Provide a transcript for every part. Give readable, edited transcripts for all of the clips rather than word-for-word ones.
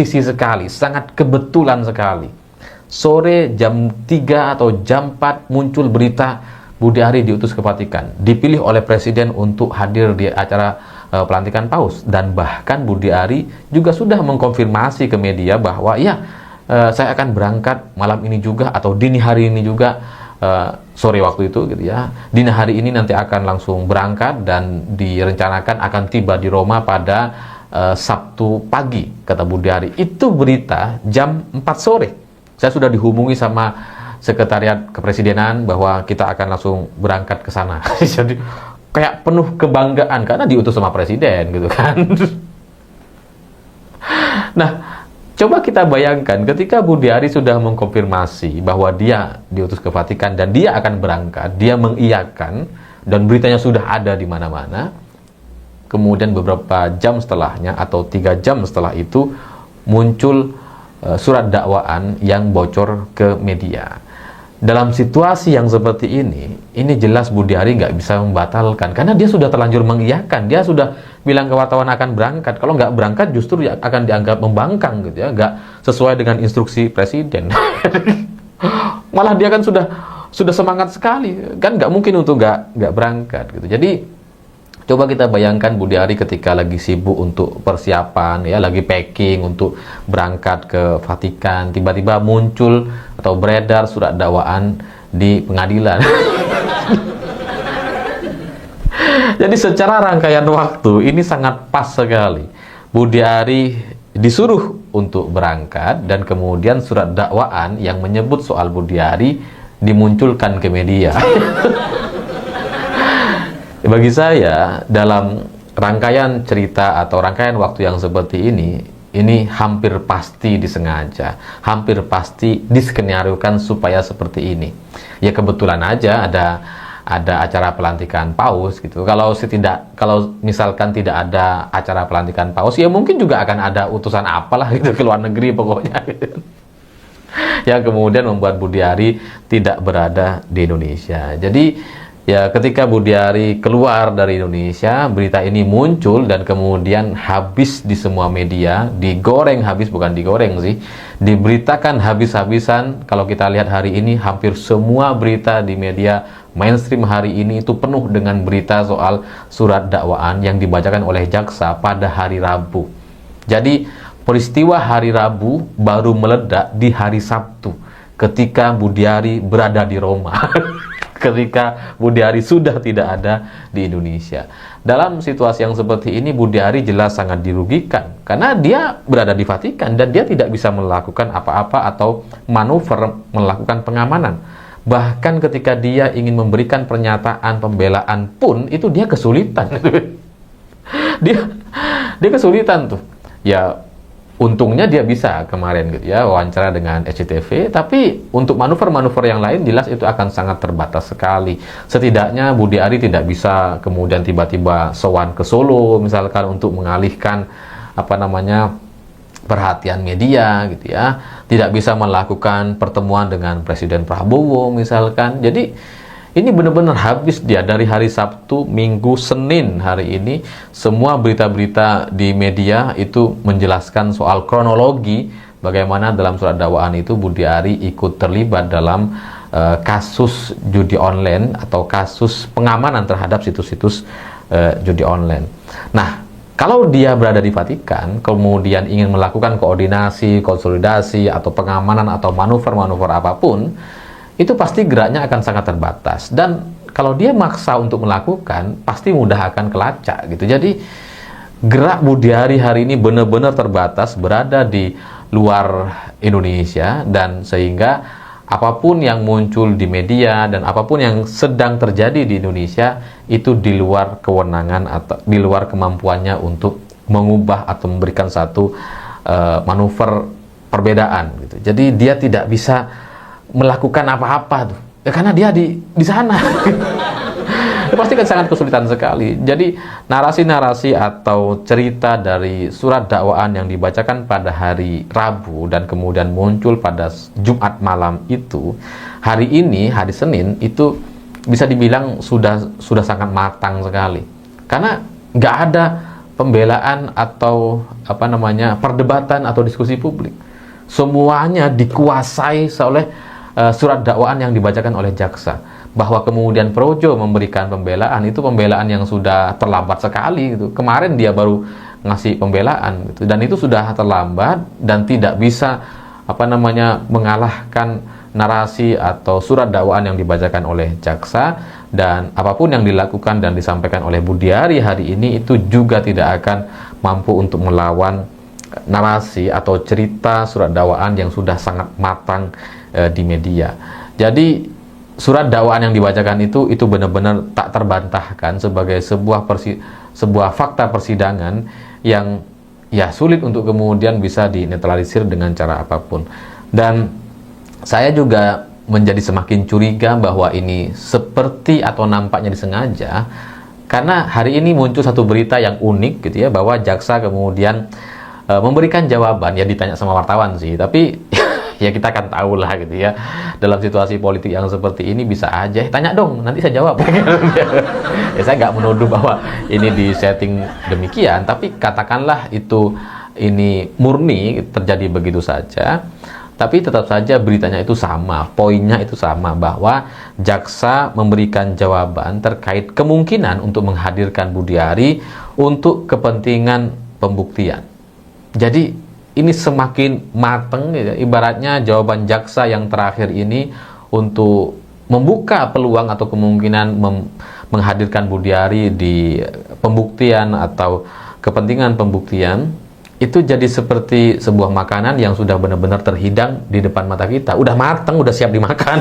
sisi sekali, sangat kebetulan sekali. Sore jam 3 atau jam 4 muncul berita Budi Ari diutus ke Vatikan, dipilih oleh Presiden untuk hadir di acara pelantikan Paus. Dan bahkan Budi Ari juga sudah mengkonfirmasi ke media bahwa ya, saya akan berangkat malam ini juga atau dini hari ini juga, sore waktu itu gitu ya. Dini hari ini nanti akan langsung berangkat dan direncanakan akan tiba di Roma pada Sabtu pagi, kata Budi Ari. Itu berita jam 4 sore. Saya sudah dihubungi sama sekretariat kepresidenan bahwa kita akan langsung berangkat ke sana. Jadi kayak penuh kebanggaan karena diutus sama presiden gitu kan. Nah, coba kita bayangkan ketika Budi Ari sudah mengkonfirmasi bahwa dia diutus ke Vatikan dan dia akan berangkat, dia mengiyakan dan beritanya sudah ada di mana-mana. Kemudian beberapa jam setelahnya atau 3 jam setelah itu muncul surat dakwaan yang bocor ke media. Dalam situasi yang seperti ini jelas Budi Ari nggak bisa membatalkan karena dia sudah terlanjur mengiyakan. Dia sudah bilang ke wartawan akan berangkat. Kalau nggak berangkat justru akan dianggap membangkang gitu ya, nggak sesuai dengan instruksi presiden. Malah dia kan sudah semangat sekali, kan nggak mungkin untuk nggak berangkat gitu. Jadi coba kita bayangkan Budi Ari ketika lagi sibuk untuk persiapan ya, lagi packing untuk berangkat ke Vatikan, tiba-tiba muncul atau beredar surat dakwaan di pengadilan. Jadi secara rangkaian waktu ini sangat pas sekali. Budi Ari disuruh untuk berangkat dan kemudian surat dakwaan yang menyebut soal Budi Ari dimunculkan ke media. Bagi saya, dalam rangkaian cerita atau rangkaian waktu yang seperti ini hampir pasti disengaja, hampir pasti diskenariokan supaya seperti ini. Ya kebetulan aja ada acara pelantikan Paus gitu. Kalau misalkan tidak ada acara pelantikan Paus, ya mungkin juga akan ada utusan apalah gitu ke luar negeri pokoknya. Gitu. Yang kemudian membuat Budi Ari tidak berada di Indonesia. Jadi ya ketika Budi Ari keluar dari Indonesia, berita ini muncul dan kemudian habis di semua media, digoreng habis, bukan digoreng sih, diberitakan habis-habisan. Kalau kita lihat hari ini, hampir semua berita di media mainstream hari ini itu penuh dengan berita soal surat dakwaan yang dibacakan oleh jaksa pada hari Rabu. Jadi peristiwa hari Rabu baru meledak di hari Sabtu ketika Budi Ari berada di Roma. Ketika Budi Ari sudah tidak ada di Indonesia. Dalam situasi yang seperti ini, Budi Ari jelas sangat dirugikan karena dia berada di Vatikan dan dia tidak bisa melakukan apa-apa atau manuver melakukan pengamanan. Bahkan ketika dia ingin memberikan pernyataan pembelaan pun itu dia kesulitan. dia kesulitan tuh. Ya untungnya dia bisa kemarin gitu ya wawancara dengan SCTV, tapi untuk manuver-manuver yang lain jelas itu akan sangat terbatas sekali. Setidaknya Budi Ari tidak bisa kemudian tiba-tiba sowan ke Solo misalkan untuk mengalihkan perhatian media gitu ya. Tidak bisa melakukan pertemuan dengan Presiden Prabowo misalkan. Jadi ini benar-benar habis dia dari hari Sabtu, Minggu, Senin hari ini. Semua berita-berita di media itu menjelaskan soal kronologi bagaimana dalam surat dakwaan itu Budi Ari ikut terlibat dalam kasus judi online atau kasus pengamanan terhadap situs-situs judi online. Nah, kalau dia berada di Vatikan, kemudian ingin melakukan koordinasi, konsolidasi, atau pengamanan atau manuver-manuver apapun, itu pasti geraknya akan sangat terbatas. Dan kalau dia maksa untuk melakukan, pasti mudah akan kelacak gitu. Jadi gerak Budi Ari hari ini benar-benar terbatas, berada di luar Indonesia, dan sehingga apapun yang muncul di media dan apapun yang sedang terjadi di Indonesia itu di luar kewenangan atau di luar kemampuannya untuk mengubah atau memberikan satu manuver perbedaan gitu. Jadi dia tidak bisa melakukan apa-apa tuh ya, karena dia di sana. Itu pasti kan sangat kesulitan sekali. Jadi narasi-narasi atau cerita dari surat dakwaan yang dibacakan pada hari Rabu dan kemudian muncul pada Jumat malam itu, hari ini hari Senin itu bisa dibilang sudah sangat matang sekali, karena nggak ada pembelaan atau perdebatan atau diskusi publik. Semuanya dikuasai oleh surat dakwaan yang dibacakan oleh jaksa. Bahwa kemudian Projo memberikan pembelaan, itu pembelaan yang sudah terlambat sekali gitu. Kemarin dia baru ngasih pembelaan gitu. Dan itu sudah terlambat dan tidak bisa mengalahkan narasi atau surat dakwaan yang dibacakan oleh jaksa. Dan apapun yang dilakukan dan disampaikan oleh Budiari hari ini itu juga tidak akan mampu untuk melawan narasi atau cerita surat dakwaan yang sudah sangat matang di media. Jadi surat dakwaan yang dibacakan itu benar-benar tak terbantahkan sebagai sebuah fakta persidangan yang ya sulit untuk kemudian bisa dinetralisir dengan cara apapun. Dan saya juga menjadi semakin curiga bahwa ini seperti atau nampaknya disengaja, karena hari ini muncul satu berita yang unik gitu ya, bahwa jaksa kemudian memberikan jawaban, ya ditanya sama wartawan sih, tapi ya kita akan tahu lah gitu ya, dalam situasi politik yang seperti ini bisa aja tanya dong, nanti saya jawab. Ya saya nggak menuduh bahwa ini di setting demikian, tapi katakanlah ini murni terjadi begitu saja, tapi tetap saja beritanya itu sama, poinnya itu sama, bahwa jaksa memberikan jawaban terkait kemungkinan untuk menghadirkan Budiari untuk kepentingan pembuktian. Jadi ini semakin mateng ya, ibaratnya jawaban jaksa yang terakhir ini untuk membuka peluang atau kemungkinan menghadirkan Budiari di pembuktian atau kepentingan pembuktian, itu jadi seperti sebuah makanan yang sudah benar-benar terhidang di depan mata kita, udah mateng, udah siap dimakan.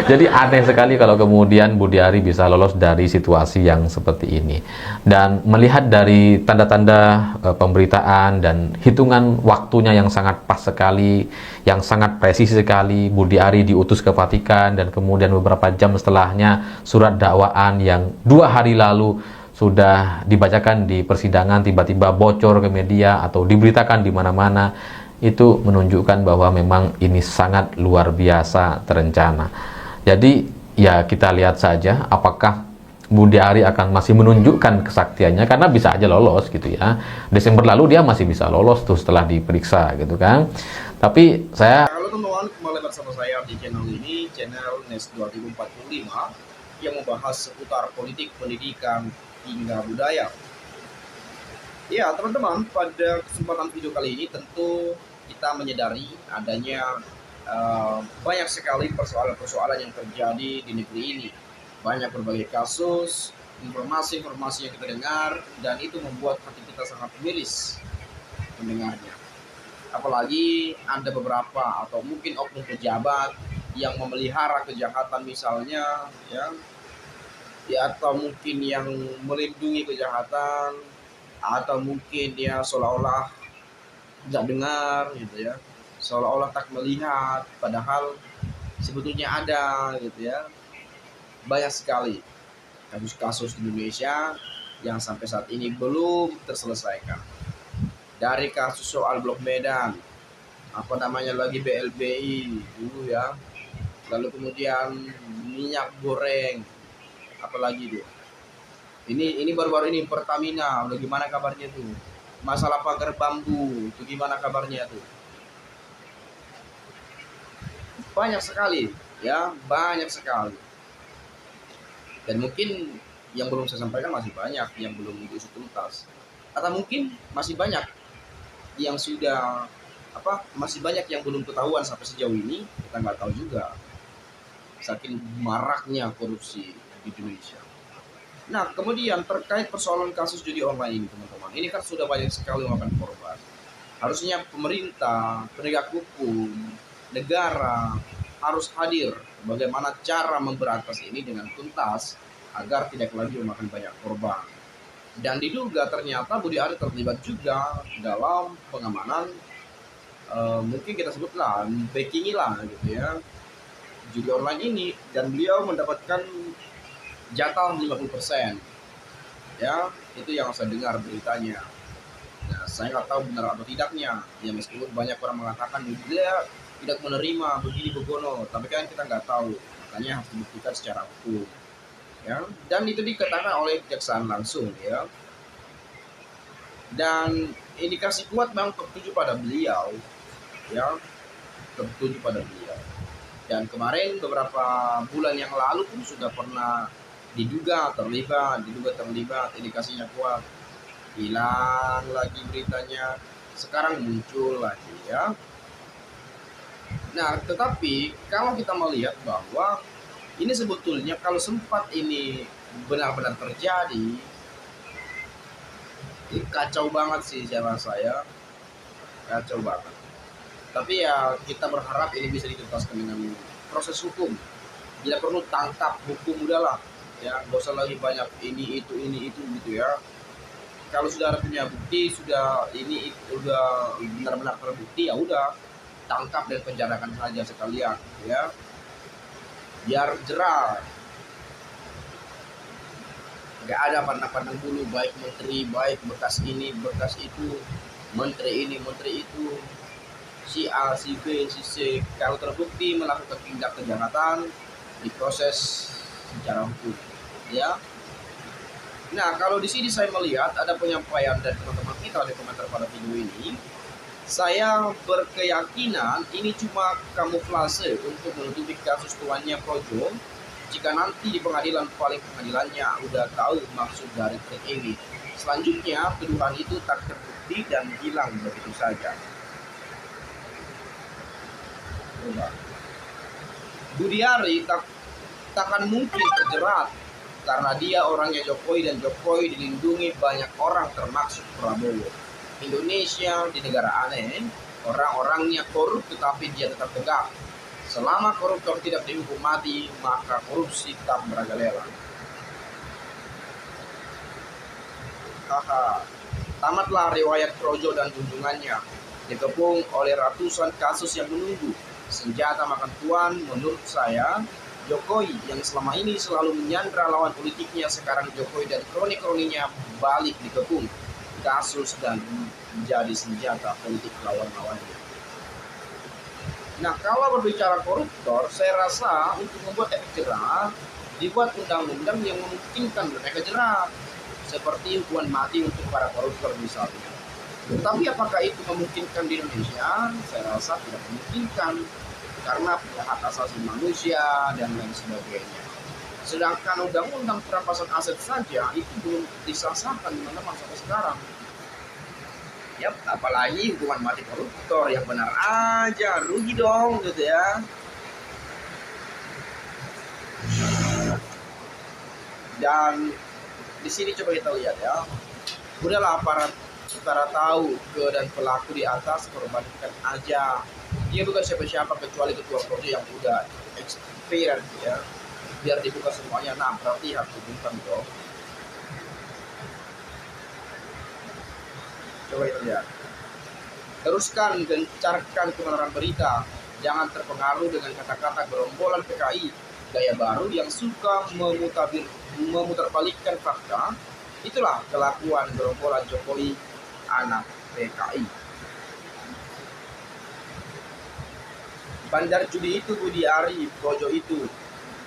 Jadi aneh sekali kalau kemudian Budiari bisa lolos dari situasi yang seperti ini. Dan melihat dari tanda-tanda pemberitaan dan hitungan waktunya yang sangat pas sekali, yang sangat presisi sekali, Budiari diutus ke Vatikan dan kemudian beberapa jam setelahnya surat dakwaan yang 2 hari lalu sudah dibacakan di persidangan tiba-tiba bocor ke media atau diberitakan di mana-mana, itu menunjukkan bahwa memang ini sangat luar biasa terencana. Jadi ya kita lihat saja apakah Budiari akan masih menunjukkan kesaktiannya, karena bisa aja lolos gitu ya. Desember lalu dia masih bisa lolos tuh setelah diperiksa gitu kan. Tapi saya, Halo teman-teman, kembali bersama saya di channel ini, channel NES 2045 yang membahas seputar politik, pendidikan, hingga budaya. Ya teman-teman, pada kesempatan video kali ini tentu kita menyadari adanya banyak sekali persoalan-persoalan yang terjadi di negeri ini. Banyak berbagai kasus, informasi-informasi yang kita dengar, dan itu membuat hati kita sangat miris mendengarnya. Apalagi ada beberapa atau mungkin oknum pejabat yang memelihara kejahatan misalnya, ya atau mungkin yang melindungi kejahatan, atau mungkin dia seolah-olah tidak dengar gitu ya, seolah-olah tak melihat, padahal sebetulnya ada gitu ya. Banyak sekali kasus-kasus di Indonesia yang sampai saat ini belum terselesaikan. Dari kasus soal Blok Medan, BLBI dulu ya, lalu kemudian minyak goreng, apalagi tuh. Ini baru-baru ini Pertamina, udah gimana kabarnya tuh? Masalah pagar bambu, itu gimana kabarnya tuh? Banyak sekali, ya, banyak sekali. Dan mungkin yang belum saya sampaikan masih banyak yang belum diusut tuntas. Atau mungkin masih banyak yang sudah masih banyak yang belum ketahuan sampai sejauh ini, kita nggak tahu juga. Saking maraknya korupsi di Indonesia. Nah, kemudian terkait persoalan kasus judi online ini, teman-teman, ini kan sudah banyak sekali memakan korban. Harusnya pemerintah, penegak hukum, negara harus hadir bagaimana cara memberantas ini dengan tuntas agar tidak lagi memakan banyak korban. Dan diduga ternyata Budiari terlibat juga dalam pengamanan, mungkin kita sebutlah backing lah gitu ya, judi online ini, dan beliau mendapatkan jatah 50%. Ya, itu yang saya dengar beritanya. Nah, saya nggak tahu benar atau tidaknya. Ya meskipun banyak orang mengatakan dia tidak menerima begini begono, tapi kan kita nggak tahu. Makanya harus dibuktikan secara hukum. Ya, dan itu dikatakan oleh kejaksaan langsung ya. Dan indikasi kuat memang tertuju pada beliau, ya, tertuju pada beliau. Dan kemarin beberapa bulan yang lalu pun sudah pernah diduga terlibat, indikasinya kuat. Hilang lagi beritanya, sekarang muncul lagi, ya. Nah, tetapi kalau kita melihat bahwa ini sebetulnya kalau sempat ini benar-benar terjadi, ini kacau banget sih saya rasa, ya, kacau banget. Tapi ya kita berharap ini bisa dituntaskan dengan proses hukum. Bila perlu tangkap, hukum, udahlah, ya, gak usah lagi banyak ini itu gitu, ya. Kalau sudah punya bukti, sudah ini udah benar-benar terbukti, ya udah tangkap dan penjarakan saja sekalian, ya, biar jerah. Gak ada pandang-pandang bulu, baik menteri, baik bekas ini bekas itu, menteri ini menteri itu, si A, si B, si C. Kalau terbukti melakukan tindak kejahatan, diproses secara hukum, ya. Nah, kalau di sini saya melihat ada penyampaian dari teman-teman kita di komentar pada video ini. Saya berkeyakinan ini cuma kamuflase untuk menutupi kasus tuannya Projo. Jika nanti di pengadilan, paling pengadilannya udah tahu maksud dari trik ini. Selanjutnya, tuduhan itu tak terbukti dan hilang begitu saja. Budiari takkan mungkin terjerat karena dia orangnya Jokowi, dan Jokowi dilindungi banyak orang termasuk Prabowo. Indonesia di negara aneh, orang-orangnya korup tetapi dia tetap tegak. Selama koruptor tidak dihukum mati, maka korupsi tetap merajalela. Haha, tamatlah riwayat Projo dan junjungannya, dikepung oleh ratusan kasus yang menunggu. Senjata makan tuan, menurut saya, Jokowi yang selama ini selalu menyandra lawan politiknya, sekarang Jokowi dan kroni-kroninya balik dikepung kasus dan menjadi senjata politik lawan-lawannya. Nah, kalau berbicara koruptor, saya rasa untuk membuat efek jerah, dibuat undang-undang yang memungkinkan mereka jerah, seperti hukuman mati untuk para koruptor misalnya. Tetapi apakah itu memungkinkan di Indonesia? Saya rasa tidak memungkinkan, karena hak asasi manusia dan lain sebagainya. Sedangkan undang-undang perampasan aset saja itu belum disahkan di mana sampai sekarang. Ya, apalagi hukuman mati koruptor, yang benar aja rugi dong gitu, ya. Dan di sini coba kita lihat, ya. Udahlah, aparat utara tahu ke dan pelaku di atas, korbankan aja. Dia bukan siapa-siapa kecuali ketua Projo yang udah experience, ya. Biar dibuka semuanya, nah berarti harus dibuka dong. Coba kita lihat. Teruskan gencarkan kebenaran berita. Jangan terpengaruh dengan kata-kata gerombolan PKI gaya baru yang suka memutarbalikkan fakta. Itulah kelakuan gerombolan Jokowi anak PKI. Bandar judi itu, Budiari, Projo itu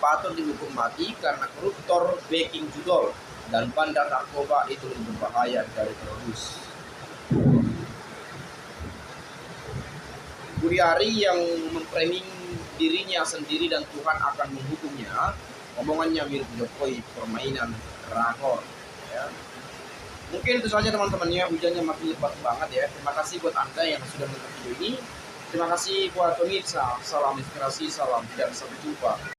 patut dihukum mati karena koruptor backing judol, dan bandar narkoba itu lebih berbahaya dari teroris. Budiari yang memframing dirinya sendiri dan Tuhan akan menghukumnya, omongannya mirip Jokowi, permainan rakor, ya. Mungkin itu saja teman-temannya, hujannya makin lebat banget, ya. Terima kasih buat Anda yang sudah menonton video ini. Terima kasih buat pemirsa, salam inspirasi, salam dan sampai jumpa.